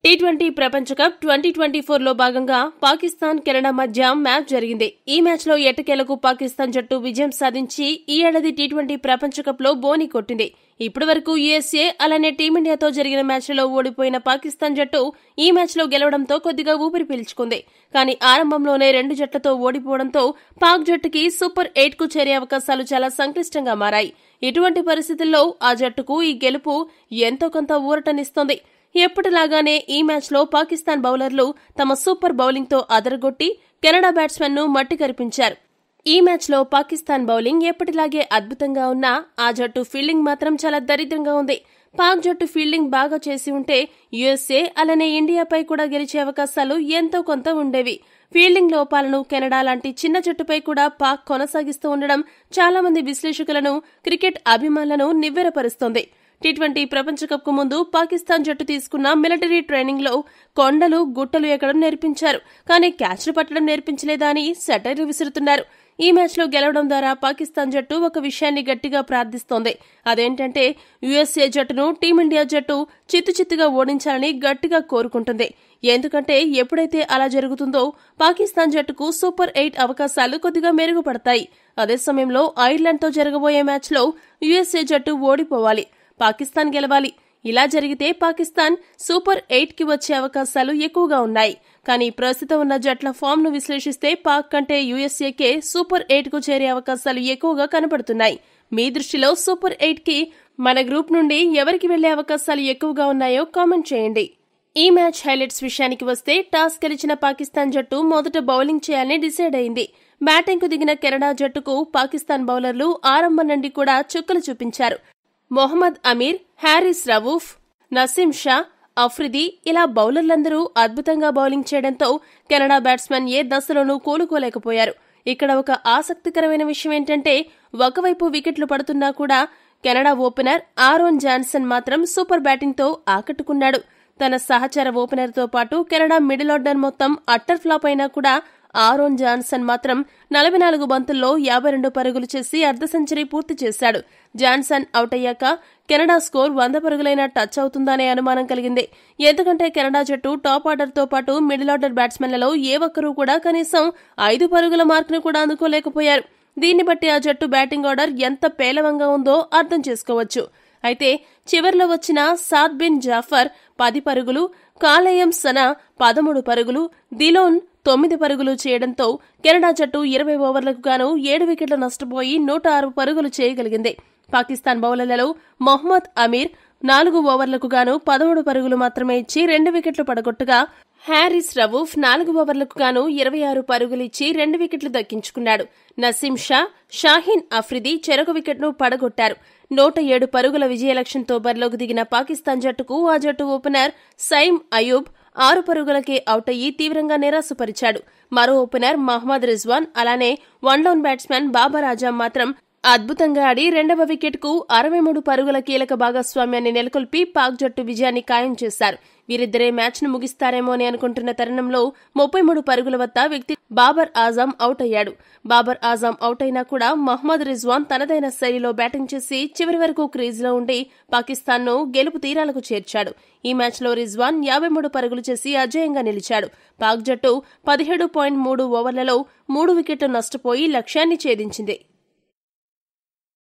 T20 ప్రపంచ cup 2024లో భాగంగా Pakistan Canada మధ్య మ్యాచ్ జరిగింది. ఈ మ్యాచ్లో ఎట్టకేలకు పాకిస్తాన్ జట్టు విజయం సాధించి ఈ ఏడాది టీ20 ప్రపంచ కప్లో బోని కొట్టింది. ఇప్పటివరకు యూఎస్ఏ అలానే టీమిండియాతో జరిగిన మ్యాచ్లలో ఓడిపోయిన పాకిస్తాన్ జట్టు ఈ మ్యాచ్లో గెలవడంతో కొద్దిగా ఊపిరి పీల్చుకుంది. కానీ ఆరంభంలోనే 2 జట్లతో ఓడిపోవడంతో పాక్ జట్టుకి సూపర్ 8కు చేరే అవకాశాలు చాలా సంక్లిష్టంగా మారాయి. ఇటువంటి పరిస్థితుల్లో ఆ జట్టుకు ఈ గెలుపు ఎంతో కొంత ఊరటనిస్తోంది. ఎప్పటిలాగానే ఈ మ్యాచ్లో పాకిస్తాన్ బౌలర్లు తమ సూపర్ బౌలింగ్తో అదరగొట్టి కెనడా బ్యాట్స్మెన్ ను మట్టి కరిపించారు. ఈ మ్యాచ్లో పాకిస్తాన్ బౌలింగ్ ఎప్పటిలాగే అద్భుతంగా ఉన్నా ఆ జట్టు ఫీల్డింగ్ మాత్రం చాలా దరిద్రంగా ఉంది. పాక్ జట్టు ఫీల్డింగ్ బాగా చేసి ఉంటే యూఎస్ఏ అలానే ఇండియాపై కూడా గెలిచే అవకాశాలు ఎంతో కొంత ఉండేవి. ఫీల్డింగ్ లోపాలను కెనడా లాంటి చిన్న జట్టుపై కూడా పాక్ కొనసాగిస్తూ ఉండడం చాలా మంది విశ్లేషకులను, క్రికెట్ అభిమానులను నివ్వెరపరుస్తోంది. టీ20 ప్రపంచ కప్ కు ముందు పాకిస్తాన్ జట్టు తీసుకున్న మిలిటరీ ట్రైనింగ్ లో కొండలు, గుట్టలు ఎక్కడం నేర్పించారు. కానీ క్యాచ్లు పట్టడం నేర్పించలేదా అని సెటైర్లు విసురుతున్నారు. ఈ మ్యాచ్లో గెలవడం ద్వారా పాకిస్తాన్ జట్టు ఒక విషయాన్ని గట్టిగా ప్రార్థిస్తోంది. అదేంటంటే యూఎస్ఏ జట్టును టీమిండియా జట్టు చిత్తుచిత్తుగా ఓడించాలని గట్టిగా కోరుకుంటుంది. ఎందుకంటే ఎప్పుడైతే అలా జరుగుతుందో పాకిస్తాన్ జట్టుకు సూపర్ 8 అవకాశాలు కొద్దిగా మెరుగుపడతాయి. అదే సమయంలో ఐర్లాండ్తో జరగబోయే మ్యాచ్లో యూఎస్ఏ జట్టు ఓడిపోవాలి, పాకిస్తాన్ గెలవాలి. ఇలా జరిగితే పాకిస్తాన్ సూపర్ 8కి వచ్చే అవకాశాలు ఎక్కువగా ఉన్నాయి. కానీ ప్రస్తుతం ఉన్న జట్ల ఫామ్ ను విశ్లేషిస్తే పాక్ కంటే యూఎస్ఏకే సూపర్ 8కు చేరే అవకాశాలు ఎక్కువగా కనపడుతున్నాయి. మీ దృష్టిలో సూపర్ 8కి మన గ్రూప్ నుండి ఎవరికి వెళ్లే అవకాశాలు ఎక్కువగా ఉన్నాయో కామెంట్ చేయండి. ఈ మ్యాచ్ హైలైట్స్ విషయానికి వస్తే టాస్ గెలిచిన పాకిస్తాన్ జట్టు మొదట బౌలింగ్ చేయాలని డిసైడ్ అయింది. బ్యాటింగ్ కు దిగిన కెనడా జట్టుకు పాకిస్తాన్ బౌలర్లు ఆరంభం నుండి కూడా చుక్కలు చూపించారు. మొహమ్మద్ అమీర్, హారిస్ రవూఫ్, నసీం షా, అఫ్రిది ఇలా బౌలర్లందరూ అద్భుతంగా బౌలింగ్ చేయడంతో కెనడా బ్యాట్స్మెన్ ఏ దశలోనూ కోలుకోలేకపోయారు. ఇక్కడ ఒక ఆసక్తికరమైన విషయం ఏంటంటే ఒకవైపు వికెట్లు పడుతున్నా కూడా కెనడా ఓపెనర్ ఆరోన్ జాన్సన్ మాత్రం సూపర్ బ్యాటింగ్తో ఆకట్టుకున్నాడు. తన సహచర ఓపెనర్తో పాటు కెనడా మిడిల్ ఆర్డర్ మొత్తం అట్టర్ ఫ్లాప్ అయినా కూడా ఆరోన్ జాన్సన్ మాత్రం 44 బంతుల్లో 52 పరుగులు చేసి అర్ధ సెంచరీ పూర్తి చేశాడు. జాన్సన్ అవుట్ అయ్యాక కెనడా స్కోర్ 100 పరుగులైనా టచ్ అవుతుందనే అనుమానం కలిగింది. ఎందుకంటే కెనడా జట్టు టాప్ ఆర్డర్తో పాటు మిడిల్ ఆర్డర్ బ్యాట్స్మెన్లలో ఏ ఒక్కరూ కూడా కనీసం 5 పరుగుల మార్కును కూడా అందుకోలేకపోయారు. దీన్ని బట్టి ఆ జట్టు బ్యాటింగ్ ఆర్డర్ ఎంత పేలవంగా ఉందో అర్థం చేసుకోవచ్చు. అయితే చివర్లో వచ్చిన సాద్ బిన్ జాఫర్ 10 పరుగులు, కాలేయం సనా 13 పరుగులు, దిలోన్ 9 పరుగులు చేయడంతో కెనడా జట్టు 20 ఓవర్లకు గాను 7 వికెట్లు నష్టపోయి 106 పరుగులు చేయగలిగింది. పాకిస్తాన్ బౌలర్లలో మొహమ్మద్ అమీర్ 4 ఓవర్లకు గాను 13 పరుగులు మాత్రమే ఇచ్చి 2 వికెట్లు పడగొట్టగా హారిస్ రవూఫ్ 4 ఓవర్లకు గాను 26 పరుగులిచ్చి 2 వికెట్లు దక్కించుకున్నాడు. నసీం షా, షాహీన్ అఫ్రిది చెరొక వికెట్ను పడగొట్టారు. 107 పరుగుల విజయ లక్ష్యంతో బరిలోకి దిగిన పాకిస్తాన్ జట్టుకు ఆ జట్టు ఓపెనర్ సైమ్ అయూబ్ 6 పరుగులకే అవుట్ అయ్యి తీవ్రంగా నిరాశపరిచాడు. మరో ఓపెనర్ మహ్మద్ రిజ్వాన్ అలానే one down batsmen Babar Azam మాత్రం అద్భుతంగా ఆడి 2వ వికెట్కు 63 పరుగుల కీలక భాగస్వామ్యాన్ని నెలకొల్పి పాక్ జట్టు విజయాన్ని ఖాయం చేశారు. వీరిద్దరే మ్యాచ్ను ముగిస్తారేమో అని అనుకుంటున్న తరుణంలో 33 పరుగుల వద్ద వ్యక్తి బాబర్ ఆజం అవుట్ అయ్యాడు. బాబర్ ఆజం అవుట్ అయినా కూడా మహ్మద్ రిజ్వాన్ తనదైన శైలిలో బ్యాటింగ్ చేసి చివరి వరకు క్రీజ్లో ఉండి పాకిస్తాన్ను గెలుపు తీరాలకు చేర్చాడు. ఈ మ్యాచ్లో రిజ్వాన్ 53 పరుగులు చేసి అజేయంగా నిలిచాడు. పాక్ జట్టు 17.3 ఓవర్లలో 3 వికెట్లు నష్టపోయి లక్ష్యాన్ని ఛేదించింది.